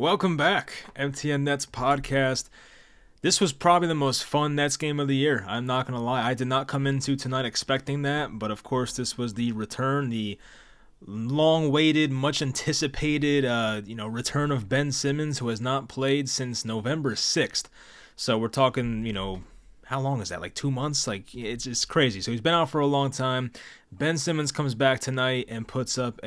Welcome back, MTN Nets podcast. This was probably the most fun Nets game of the year. I'm not going to lie. I did not come into tonight expecting that, but of course this was the return, the long-awaited, much anticipated, return of Ben Simmons, who has not played since November 6th. So we're talking, how long is that? Like 2 months? Like it's crazy. So he's been out for a long time. Ben Simmons comes back tonight and puts up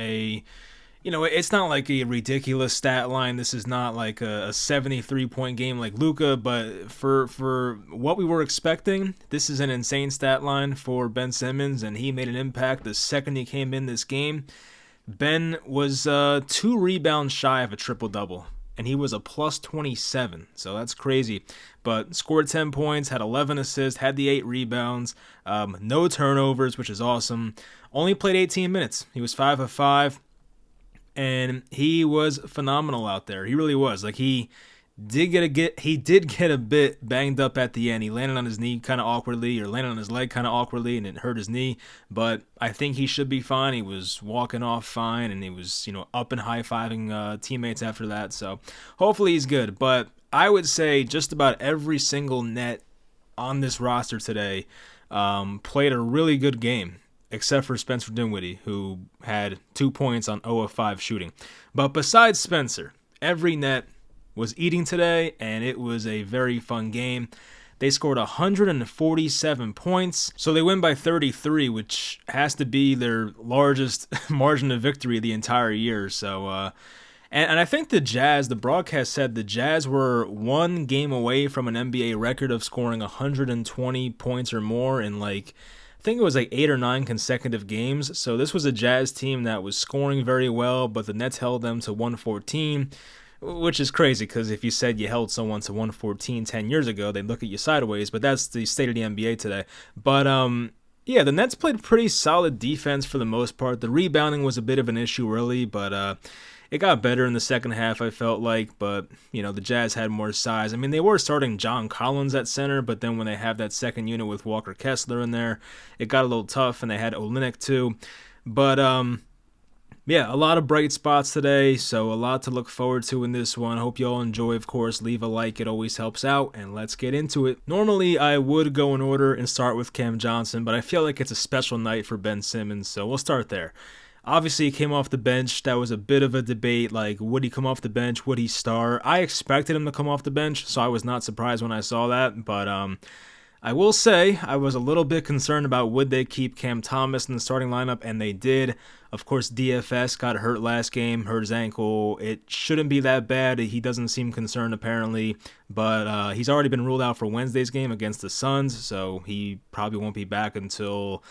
it's not like a ridiculous stat line. This is not like a 73-point game like Luka, but for what we were expecting, this is an insane stat line for Ben Simmons, and he made an impact the second he came in this game. Ben was 2 rebounds shy of a triple-double, and he was a plus 27, so that's crazy. But scored 10 points, had 11 assists, had the 8 rebounds, no turnovers, which is awesome. Only played 18 minutes. He was 5 of 5. And he was phenomenal out there. He really was. Like he did get a bit banged up at the end. He landed on his knee kind of awkwardly, or landed on his leg kind of awkwardly, and it hurt his knee. But I think he should be fine. He was walking off fine, and he was up and high fiving teammates after that. So hopefully he's good. But I would say just about every single net on this roster today played a really good game, except for Spencer Dinwiddie, who had 2 points on 0 of 5 shooting. But besides Spencer, every net was eating today, and it was a very fun game. They scored 147 points, so they win by 33, which has to be their largest margin of victory the entire year. So, and I think the broadcast said the Jazz were 1 game away from an NBA record of scoring 120 points or more in I think it was 8 or 9 consecutive games. So this was a Jazz team that was scoring very well, but the Nets held them to 114, which is crazy because if you said you held someone to 114 10 years ago, they'd look at you sideways, but that's the state of the NBA today. But yeah, the Nets played pretty solid defense for the most part. The rebounding was a bit of an issue early, but it got better in the second half, I felt like, but, the Jazz had more size. I mean, they were starting John Collins at center, but then when they have that second unit with Walker Kessler in there, it got a little tough, and they had Olynyk too. But, yeah, a lot of bright spots today, so a lot to look forward to in this one. Hope you all enjoy, of course. Leave a like, it always helps out, and let's get into it. Normally, I would go in order and start with Cam Johnson, but I feel like it's a special night for Ben Simmons, so we'll start there. Obviously, he came off the bench. That was a bit of a debate, would he come off the bench? Would he start? I expected him to come off the bench, so I was not surprised when I saw that. But I will say I was a little bit concerned about would they keep Cam Thomas in the starting lineup, and they did. Of course, DFS got hurt last game, hurt his ankle. It shouldn't be that bad. He doesn't seem concerned, apparently. But he's already been ruled out for Wednesday's game against the Suns, so he probably won't be back until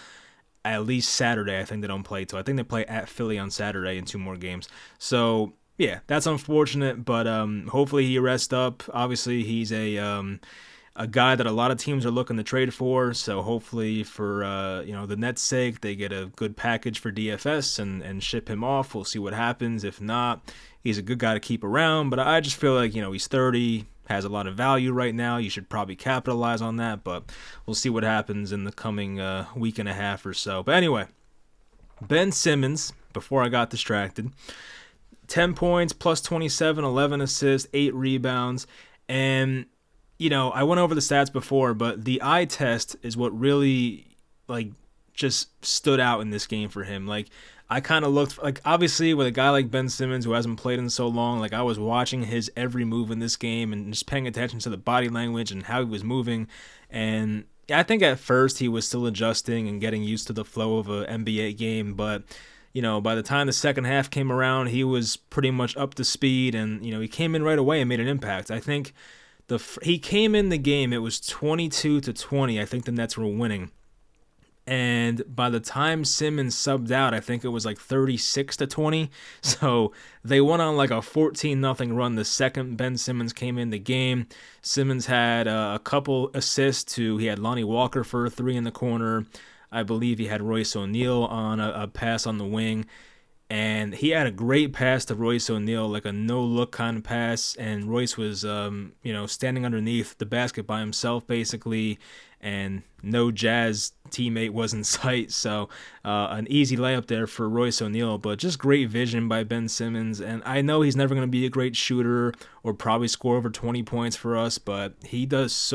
at least Saturday. I think they don't play till. I think they play at Philly on Saturday in 2 more games. So yeah, that's unfortunate, but hopefully he rests up. Obviously, he's a guy that a lot of teams are looking to trade for. So hopefully for the Nets' sake, they get a good package for DFS and ship him off. We'll see what happens. If not, he's a good guy to keep around. But I just feel like he's 30. Has a lot of value right now. You should probably capitalize on that, but we'll see what happens in the coming week and a half or so. But anyway, Ben Simmons, before I got distracted, 10 points, plus 27, 11 assists, 8 rebounds, and, I went over the stats before, but the eye test is what really, just stood out in this game for him. I kind of looked obviously with a guy like Ben Simmons who hasn't played in so long, I was watching his every move in this game and just paying attention to the body language and how he was moving. And I think at first he was still adjusting and getting used to the flow of an NBA game. But, by the time the second half came around, he was pretty much up to speed and, he came in right away and made an impact. I think he came in the game, it was 22-20. I think the Nets were winning. And by the time Simmons subbed out, I think it was 36-20. So they went on a 14-0 run the second Ben Simmons came in the game. Simmons had a couple assists he had Lonnie Walker for a 3 in the corner. I believe he had Royce O'Neal on a pass on the wing. and he had a great pass to Royce O'Neal, like a no-look kind of pass, and Royce was, standing underneath the basket by himself, basically, and no Jazz teammate was in sight, so an easy layup there for Royce O'Neal, but just great vision by Ben Simmons, and I know he's never going to be a great shooter or probably score over 20 points for us, but he does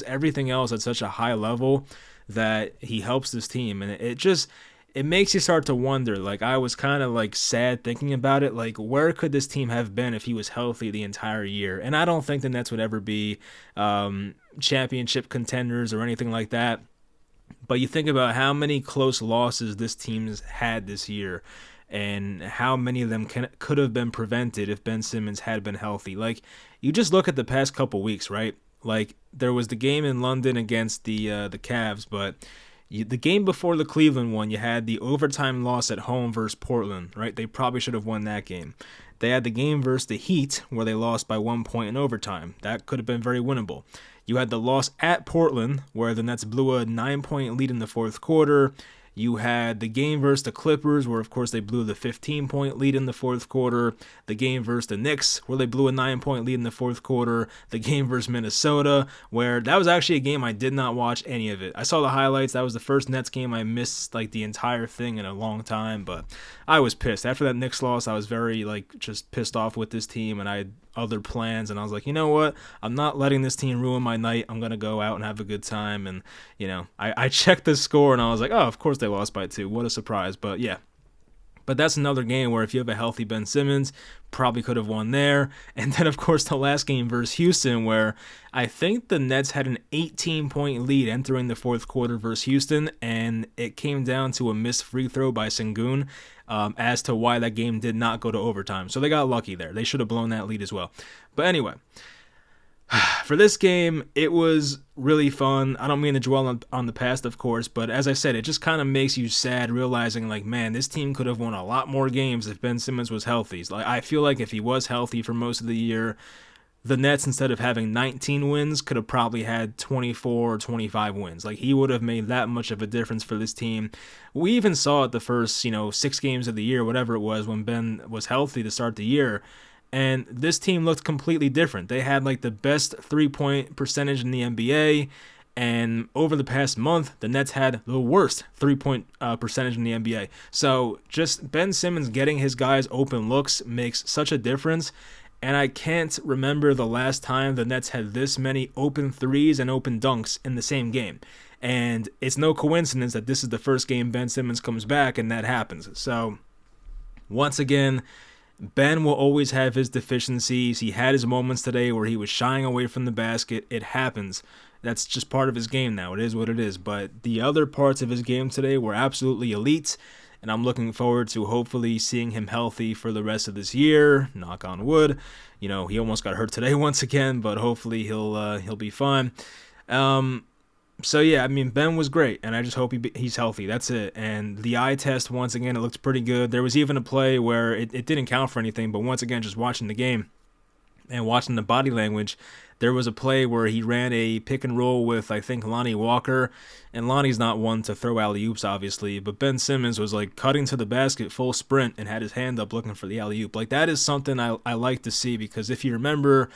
everything else at such a high level that he helps this team, and it makes you start to wonder. Like, I was kind of like sad thinking about it. Like, where could this team have been if he was healthy the entire year? And I don't think the Nets would ever be championship contenders or anything like that. But you think about how many close losses this team's had this year and how many of them could have been prevented if Ben Simmons had been healthy. Like, you just look at the past couple weeks, right? Like, there was the game in London against the Cavs, but the game before the Cleveland one, you had the overtime loss at home versus Portland, right? They probably should have won that game. They had the game versus the Heat where they lost by 1 point in overtime. That could have been very winnable. You had the loss at Portland where the Nets blew a 9-point lead in the fourth quarter. You had the game versus the Clippers, where, of course, they blew the 15-point lead in the fourth quarter. The game versus the Knicks, where they blew a 9-point lead in the fourth quarter. The game versus Minnesota, where that was actually a game I did not watch any of it. I saw the highlights. That was the first Nets game I missed, like, the entire thing in a long time, but I was pissed. After that Knicks loss, I was very, just pissed off with this team, and I had other plans, and I was like, you know what? I'm not letting this team ruin my night. I'm going to go out and have a good time, and, I checked the score, and I was like, oh, of course they lost by 2. What a surprise, but yeah. But that's another game where if you have a healthy Ben Simmons, probably could have won there. And then, of course, the last game versus Houston, where I think the Nets had an 18-point lead entering the fourth quarter versus Houston, and it came down to a missed free throw by Sengun as to why that game did not go to overtime. So they got lucky there. They should have blown that lead as well. But anyway, for this game, it was really fun. I don't mean to dwell on the past, of course, but as I said, it just kind of makes you sad realizing, like, man, this team could have won a lot more games if Ben Simmons was healthy. Like, I feel like if he was healthy for most of the year, the Nets, instead of having 19 wins, could have probably had 24 or 25 wins. Like, he would have made that much of a difference for this team. We even saw it the first, 6 games of the year, whatever it was, when Ben was healthy to start the year. And this team looked completely different. They had like the best 3-point percentage in the NBA. And over the past month, the Nets had the worst 3-point percentage in the NBA. So just Ben Simmons getting his guys open looks makes such a difference. And I can't remember the last time the Nets had this many open threes and open dunks in the same game. And it's no coincidence that this is the first game Ben Simmons comes back and that happens. So once again, Ben will always have his deficiencies. He had his moments today where he was shying away from the basket. It happens. That's just part of his game now. It is what it is. But the other parts of his game today were absolutely elite, and I'm looking forward to hopefully seeing him healthy for the rest of this year. Knock on wood. He almost got hurt today once again, but hopefully he'll be fine. So yeah, I mean, Ben was great, and I just hope he's healthy. That's it. And the eye test, once again, it looked pretty good. There was even a play where it didn't count for anything, but once again, just watching the game and watching the body language, there was a play where he ran a pick and roll with, I think, Lonnie Walker, and Lonnie's not one to throw alley-oops, obviously, but Ben Simmons was like cutting to the basket full sprint and had his hand up looking for the alley-oop. Like, that is something I like to see, because if you remember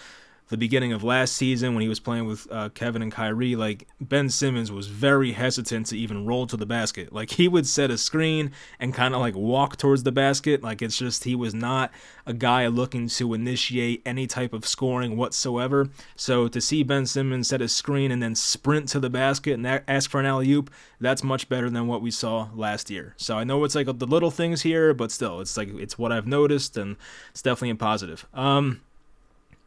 the beginning of last season when he was playing with Kevin and Kyrie, like, Ben Simmons was very hesitant to even roll to the basket. Like, he would set a screen and kind of like walk towards the basket. Like, it's just, he was not a guy looking to initiate any type of scoring whatsoever. So to see Ben Simmons set a screen and then sprint to the basket and ask for an alley-oop, that's much better than what we saw last year. So I know it's like the little things here, but still, it's what I've noticed, and it's definitely a positive.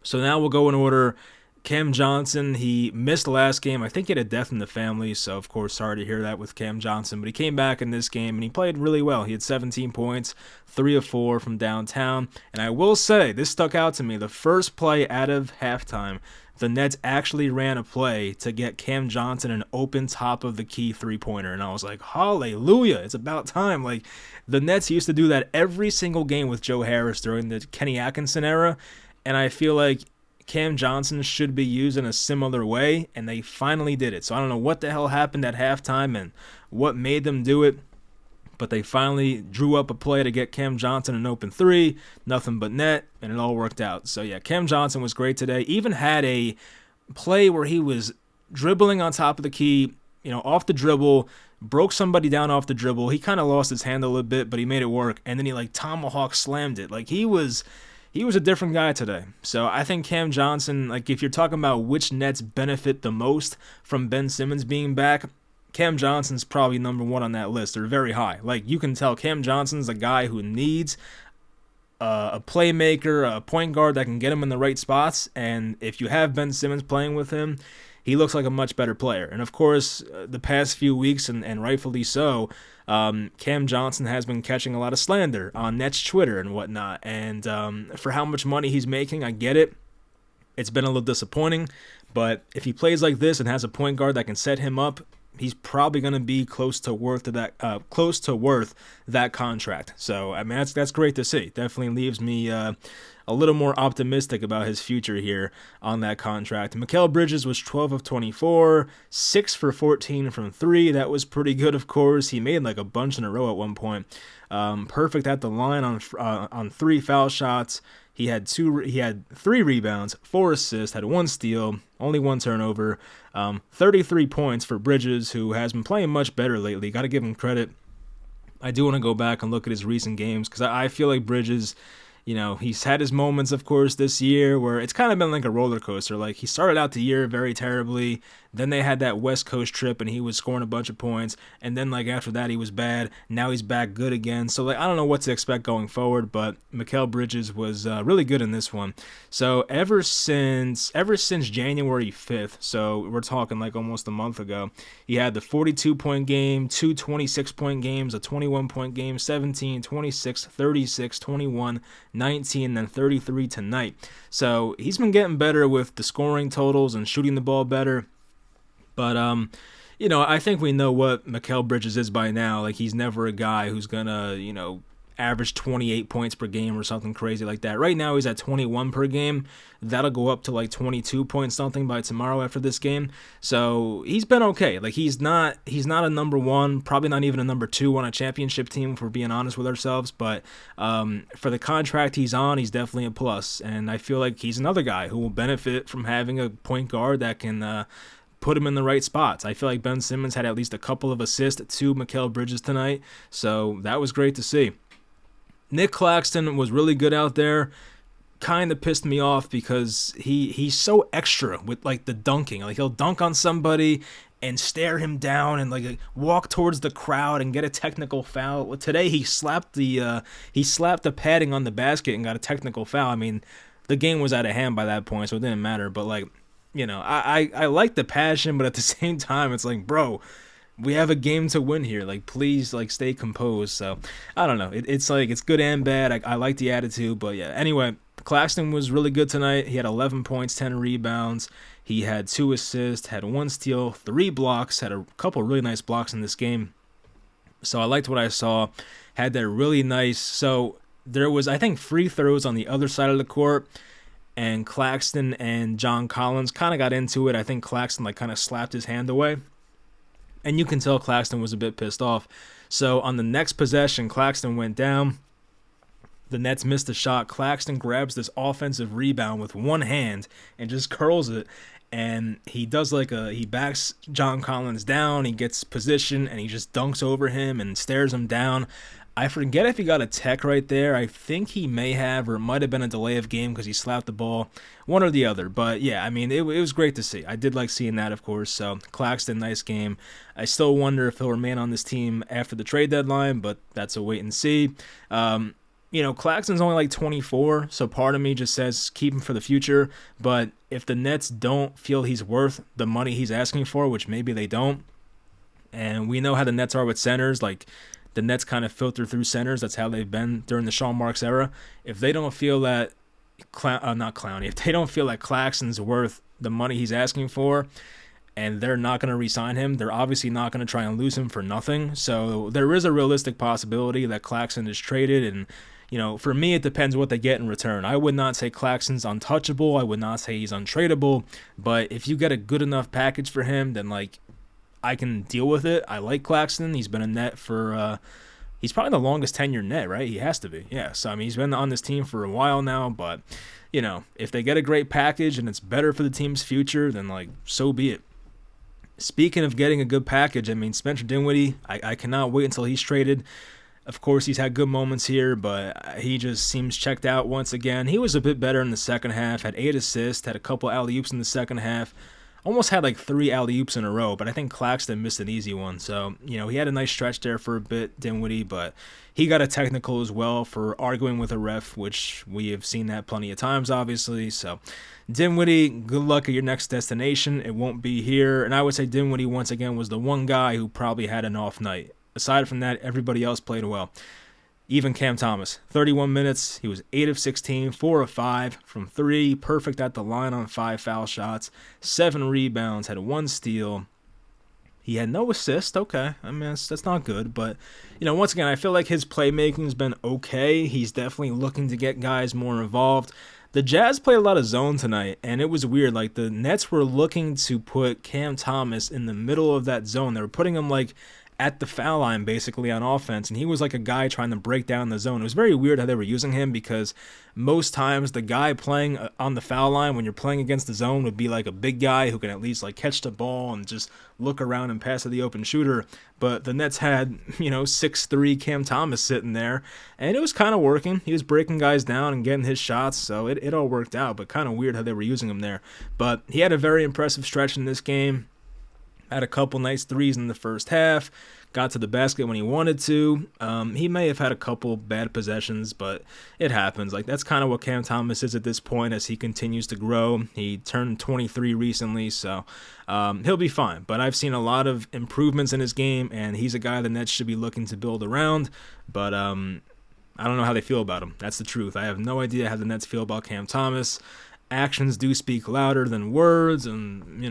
So now we'll go in order. Cam Johnson, he missed last game. I think he had a death in the family, so of course, sorry to hear that with Cam Johnson. But he came back in this game, and he played really well. He had 17 points, 3 of 4 from downtown. And I will say, this stuck out to me. The first play out of halftime, the Nets actually ran a play to get Cam Johnson an open top of the key three-pointer. And I was like, hallelujah, it's about time. Like, the Nets used to do that every single game with Joe Harris during the Kenny Atkinson era. And I feel like Cam Johnson should be used in a similar way, and they finally did it. So I don't know what the hell happened at halftime and what made them do it, But they finally drew up a play to get Cam Johnson an open three, nothing but net, and it all worked out. So yeah, Cam Johnson was great today. Even had a play where he was dribbling on top of the key, off the dribble, broke somebody down off the dribble. He kind of lost his hand a little bit, but he made it work. And then he tomahawk slammed it. He was a different guy today. So I think Cam Johnson, if you're talking about which Nets benefit the most from Ben Simmons being back, Cam Johnson's probably number one on that list. They're very high. You can tell Cam Johnson's a guy who needs a playmaker, a point guard that can get him in the right spots. And if you have Ben Simmons playing with him, he looks like a much better player. And of course, the past few weeks, and rightfully so, Cam Johnson has been catching a lot of slander on Nets Twitter and whatnot. And for how much money he's making, I get it. It's been a little disappointing. But if he plays like this and has a point guard that can set him up, he's probably going to be close to worth that contract. So I mean, that's great to see. Definitely leaves me a little more optimistic about his future here on that contract. Mikal Bridges was 12 of 24, 6 for 14 from 3. That was pretty good, of course. He made a bunch in a row at one point. Perfect at the line on 3 foul shots. He had 3 rebounds, 4 assists, had 1 steal, only 1 turnover, 33 points for Bridges, who has been playing much better lately. Got to give him credit. I do want to go back and look at his recent games because I feel like Bridges, he's had his moments, of course, this year where it's kind of been like a roller coaster. He started out the year very terribly. Then they had that West Coast trip and he was scoring a bunch of points. And then after that, he was bad. Now he's back good again. So I don't know what to expect going forward, but Mikal Bridges was really good in this one. So ever since January 5th, so we're talking almost a month ago, he had the 42-point game, 2 26-point games, a 21-point game, 17, 26, 36, 21, 19, and 33 tonight. So he's been getting better with the scoring totals and shooting the ball better. But, I think we know what Mikal Bridges is by now. He's never a guy who's going to, average 28 points per game or something crazy like that. Right now he's at 21 per game. That'll go up to 22 point something by tomorrow after this game. So he's been okay. He's not a number 1, probably not even a number 2 on a championship team, if we're being honest with ourselves. But for the contract he's on, he's definitely a plus. And I feel like he's another guy who will benefit from having a point guard that can put him in the right spots. I feel like Ben Simmons had at least a couple of assists to Mikal Bridges tonight, so that was great to see. Nick Claxton was really good out there. Kind of pissed me off because he's so extra with the dunking. He'll dunk on somebody and stare him down and walk towards the crowd and get a technical foul. Well, today he slapped the padding on the basket and got a technical foul. I mean, the game was out of hand by that point, so it didn't matter. But I like the passion, but at the same time, it's bro, we have a game to win here. Please, stay composed. So, I don't know. It's good and bad. I like the attitude, but yeah. Anyway, Claxton was really good tonight. He had 11 points, 10 rebounds. He had 2 assists, had 1 steal, 3 blocks, had a couple really nice blocks in this game. So, I liked what I saw. Had that really nice. So, there was, I think, free throws on the other side of the court. And Claxton and John Collins kind of got into it. I think Claxton kind of slapped his hand away. And you can tell Claxton was a bit pissed off. So on the next possession, Claxton went down. The Nets missed a shot. Claxton grabs this offensive rebound with one hand and just curls it. And he does he backs John Collins down. He gets position and he just dunks over him and stares him down. I forget if he got a tech right there. I think he may have, or it might have been a delay of game because he slapped the ball, one or the other. But yeah, I mean, it was great to see. I did like seeing that, of course. So Claxton, nice game. I still wonder if he'll remain on this team after the trade deadline, but that's a wait and see. Claxton's only 24, so part of me just says keep him for the future. But if the Nets don't feel he's worth the money he's asking for, which maybe they don't, and we know how the Nets are with centers, the Nets kind of filter through centers. That's how they've been during the Sean Marks era. If they don't feel that if they don't feel that Claxton's worth the money he's asking for, and they're not going to re-sign him, they're obviously not going to try and lose him for nothing. So there is a realistic possibility that Claxton is traded. And, for me, it depends what they get in return. I would not say Claxton's untouchable. I would not say he's untradeable. But if you get a good enough package for him, then, I can deal with it. I like Claxton. He's been a Net for He's probably the longest tenured net, right? He has to be. Yeah. So, I mean, he's been on this team for a while now, but, if they get a great package and it's better for the team's future, then, so be it. Speaking of getting a good package, I mean, Spencer Dinwiddie, I cannot wait until he's traded. Of course, he's had good moments here, but he just seems checked out once again. He was a bit better in the second half, had 8 assists, had a couple alley-oops in the second half. Almost had 3 alley-oops in a row, but I think Claxton missed an easy one. So, he had a nice stretch there for a bit, Dinwiddie, but he got a technical as well for arguing with a ref, which we have seen that plenty of times, obviously. So, Dinwiddie, good luck at your next destination. It won't be here. And I would say Dinwiddie, once again, was the one guy who probably had an off night. Aside from that, everybody else played well. Even Cam Thomas, 31 minutes. He was 8 of 16, 4 of 5 from 3, perfect at the line on 5 foul shots, 7 rebounds, had 1 steal. He had no assist. Okay, I mean, that's not good. But, once again, I feel like his playmaking has been okay. He's definitely looking to get guys more involved. The Jazz played a lot of zone tonight, and it was weird. The Nets were looking to put Cam Thomas in the middle of that zone. They were putting him, at the foul line, basically, on offense, and he was like a guy trying to break down the zone. It was very weird how they were using him, because most times the guy playing on the foul line when you're playing against the zone would be a big guy who can at least catch the ball and just look around and pass to the open shooter. But the Nets had 6'3" Cam Thomas sitting there, and it was kind of working. He was breaking guys down and getting his shots, so it all worked out, but kind of weird how they were using him there. But he had a very impressive stretch in this game. Had a couple nice threes in the first half, got to the basket when he wanted to. He may have had a couple bad possessions, but it happens. That's kind of what Cam Thomas is at this point as he continues to grow. He turned 23 recently, so he'll be fine. But I've seen a lot of improvements in his game, and he's a guy the Nets should be looking to build around. But I don't know how they feel about him. That's the truth. I have no idea how the Nets feel about Cam Thomas. Actions do speak louder than words, and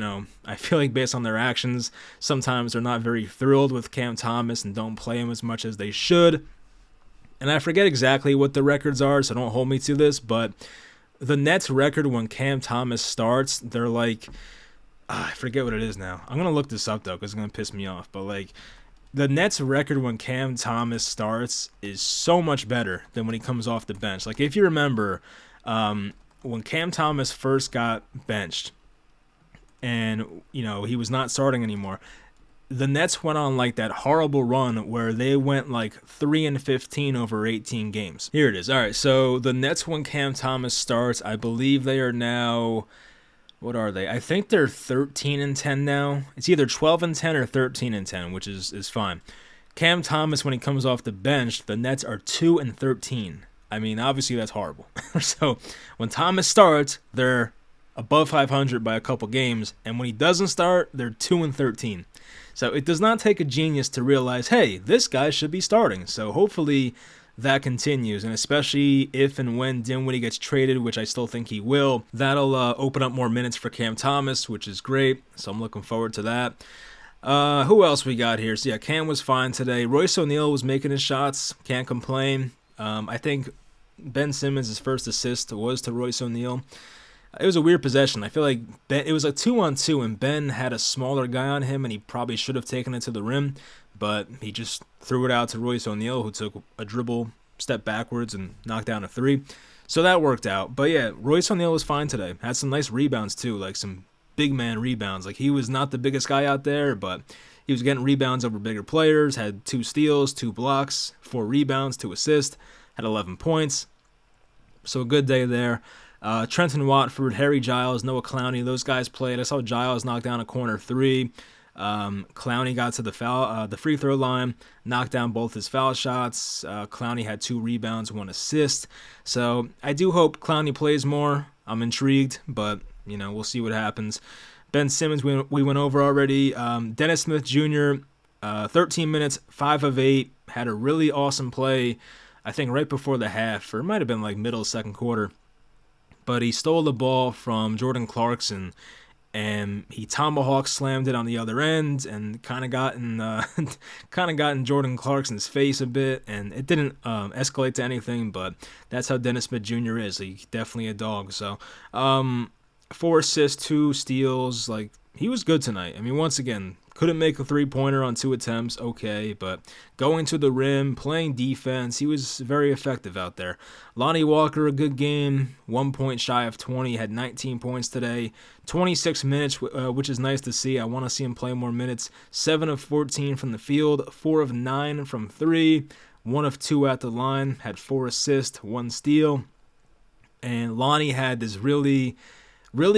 I feel like based on their actions, sometimes they're not very thrilled with Cam Thomas and don't play him as much as they should. And I forget exactly what the records are, so don't hold me to this, but the Nets record when Cam Thomas starts, they're I forget what it is now. I'm gonna look this up though, because it's gonna piss me off. But the Nets record when Cam Thomas starts is so much better than when he comes off the bench. If you remember, when Cam Thomas first got benched and, he was not starting anymore, the Nets went on that horrible run where they went 3-15 over 18 games. Here it is. All right, so the Nets, when Cam Thomas starts, I believe they are now, what are they? I think they're 13-10 now. It's either 12-10 or 13-10, which is fine. Cam Thomas, when he comes off the bench, the Nets are 2-13. I mean, obviously that's horrible. So when Thomas starts, they're above 500 by a couple games, and when he doesn't start, they're 2-13. So it does not take a genius to realize, hey, this guy should be starting. So hopefully that continues, and especially if and when Dinwiddie gets traded, which I still think he will, that'll open up more minutes for Cam Thomas, which is great. So I'm looking forward to that. Who else we got here? So yeah, Cam was fine today. Royce O'Neal was making his shots. Can't complain. I think Ben Simmons' first assist was to Royce O'Neal. It was a weird possession. I feel like it was a 2-on-2, and Ben had a smaller guy on him, and he probably should have taken it to the rim, but he just threw it out to Royce O'Neal, who took a dribble, step backwards, and knocked down a 3. So that worked out. But yeah, Royce O'Neal was fine today. Had some nice rebounds too, some big man rebounds. He was not the biggest guy out there, but he was getting rebounds over bigger players, had 2 steals, 2 blocks, 4 rebounds, 2 assists, had 11 points. So a good day there. Trenton Watford, Harry Giles, Noah Clowney, those guys played. I saw Giles knock down a corner 3. Clowney got to the free throw line, knocked down both his foul shots. Clowney had 2 rebounds, 1 assist. So I do hope Clowney plays more. I'm intrigued, but we'll see what happens. Ben Simmons, we went over already. Dennis Smith Jr., 13 minutes, 5 of 8, had a really awesome play. I think right before the half, or it might have been middle second quarter. But he stole the ball from Jordan Clarkson, and he tomahawk slammed it on the other end, and kind of got in Jordan Clarkson's face a bit, and it didn't escalate to anything. But that's how Dennis Smith Jr. is. He's definitely a dog. So 4 assists, 2 steals. He was good tonight. I mean, once again, Couldn't make a three-pointer on 2 attempts, okay, but going to the rim, playing defense, he was very effective out there. Lonnie Walker, a good game, 1 point shy of 20, had 19 points today, 26 minutes, which is nice to see. I want to see him play more minutes. 7 of 14 from the field, 4 of 9 from 3, 1 of 2 at the line, had 4 assists, 1 steal. And Lonnie had this really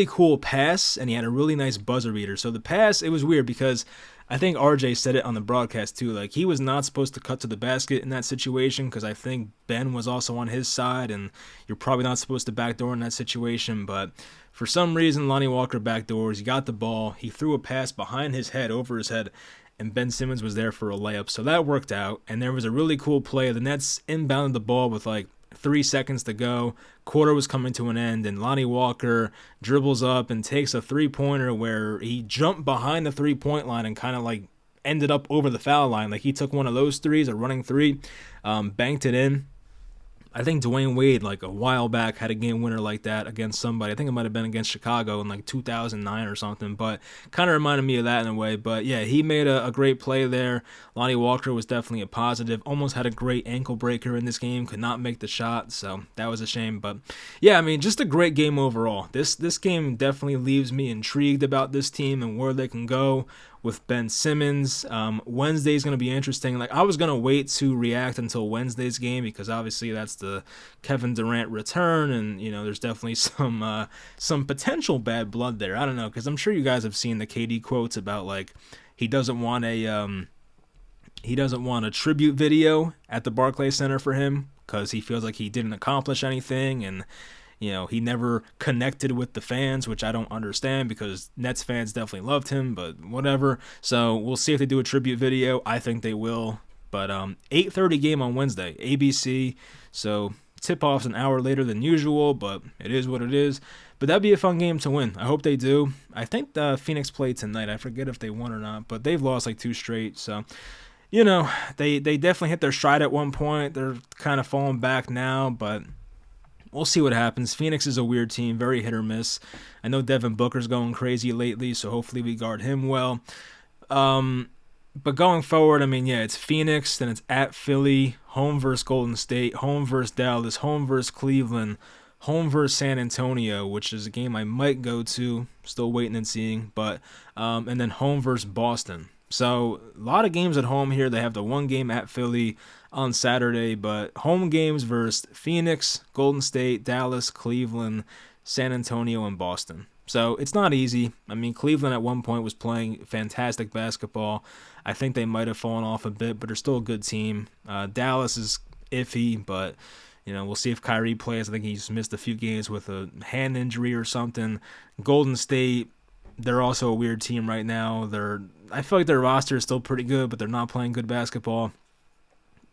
cool pass, and he had a really nice buzzer beater. So the pass, it was weird because I think RJ said it on the broadcast too. Like, he was not supposed to cut to the basket in that situation because I think Ben was also on his side, and you're probably not supposed to backdoor in that situation. But for some reason, Lonnie Walker backdoors. He got the ball. He threw a pass behind his head, over his head, and Ben Simmons was there for a layup. So that worked out, and there was a really cool play. The Nets inbounded the ball with like 3 seconds to go. Quarter was coming to an end, and Lonnie Walker dribbles up and takes a three-pointer where he jumped behind the three-point line and kind of like ended up over the foul line. Like, he took one of those threes, a running three, banked it in. I think Dwayne Wade, like a while back, had a game winner like that against somebody. I think it might have been against Chicago in like 2009 or something, but kind of reminded me of that in a way. But yeah, he made a great play there. Lonnie Walker was definitely a positive. Almost had a great ankle breaker in this game, could not make the shot, so that was a shame. But yeah, I mean, just a great game overall. This game definitely leaves me intrigued about this team and where they can go with Ben Simmons. Wednesday's going to be interesting. Like, I was going to wait to react until Wednesday's game because obviously that's the Kevin Durant return, and you know, there's definitely some potential bad blood there. I don't know, because I'm sure you guys have seen the KD quotes about like he doesn't want a tribute video at the Barclays Center for him because he feels like he didn't accomplish anything, and you know, he never connected with the fans, which I don't understand because Nets fans definitely loved him, but whatever. So we'll see if they do a tribute video. I think they will. But 8:30 game on Wednesday, ABC. So tip-off's an hour later than usual, but it is what it is. But that'd be a fun game to win. I hope they do. I think Phoenix played tonight. I forget if they won or not, but they've lost like 2 straight. So, you know, they definitely hit their stride at one point. They're kind of falling back now, but we'll see what happens. Phoenix is a weird team, very hit or miss. I know Devin Booker's going crazy lately, so hopefully we guard him well. But going forward, I mean, yeah, it's Phoenix, then it's at Philly, home versus Golden State, home versus Dallas, home versus Cleveland, home versus San Antonio, which is a game I might go to, still waiting and seeing, but and then home versus Boston. So a lot of games at home here. They have the one game at Philly on Saturday, but home games versus Phoenix, Golden State, Dallas, Cleveland, San Antonio, and Boston. So it's not easy. I mean, Cleveland at one point was playing fantastic basketball. I think they might have fallen off a bit, but they're still a good team. Dallas is iffy, but you know, we'll see if Kyrie plays. I think he's missed a few games with a hand injury or something. Golden State, they're also a weird team right now. I feel like their roster is still pretty good, but they're not playing good basketball.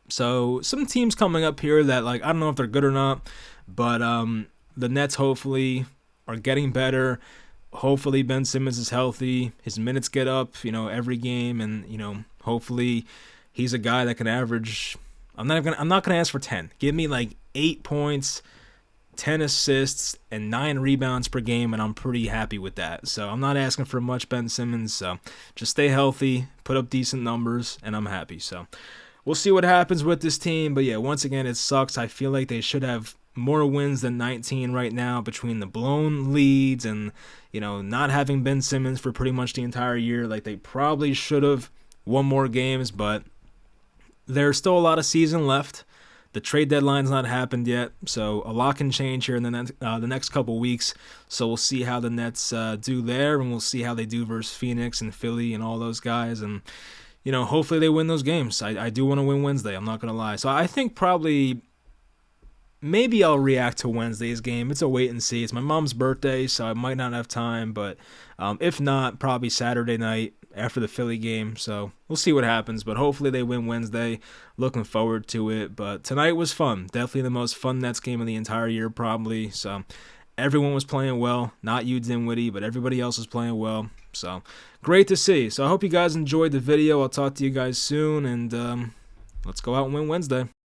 So some teams coming up here that, like, I don't know if they're good or not, but the Nets hopefully are getting better. Hopefully Ben Simmons is healthy. His minutes get up, you know, every game, and you know, hopefully he's a guy that can average. I'm not gonna ask for 10. Give me like 8 points, 10 assists, and 9 rebounds per game, and I'm pretty happy with that. So I'm not asking for much, Ben Simmons. So just stay healthy, put up decent numbers, and I'm happy. So we'll see what happens with this team. But yeah, once again, it sucks. I feel like they should have more wins than 19 right now between the blown leads and, you know, not having Ben Simmons for pretty much the entire year. Like, they probably should have won more games, but there's still a lot of season left. The trade deadline's not happened yet, so a lot can change here in the next couple weeks. So we'll see how the Nets do there, and we'll see how they do versus Phoenix and Philly and all those guys. And, you know, hopefully they win those games. I do want to win Wednesday, I'm not going to lie. So I think probably maybe I'll react to Wednesday's game. It's a wait and see. It's my mom's birthday, so I might not have time. But if not, probably Saturday night after the Philly game. So we'll see what happens. But hopefully they win Wednesday. Looking forward to it. But tonight was fun. Definitely the most fun Nets game of the entire year, probably. So everyone was playing well. Not you, Dinwiddie, but everybody else was playing well. So great to see. So I hope you guys enjoyed the video. I'll talk to you guys soon. And let's go out and win Wednesday.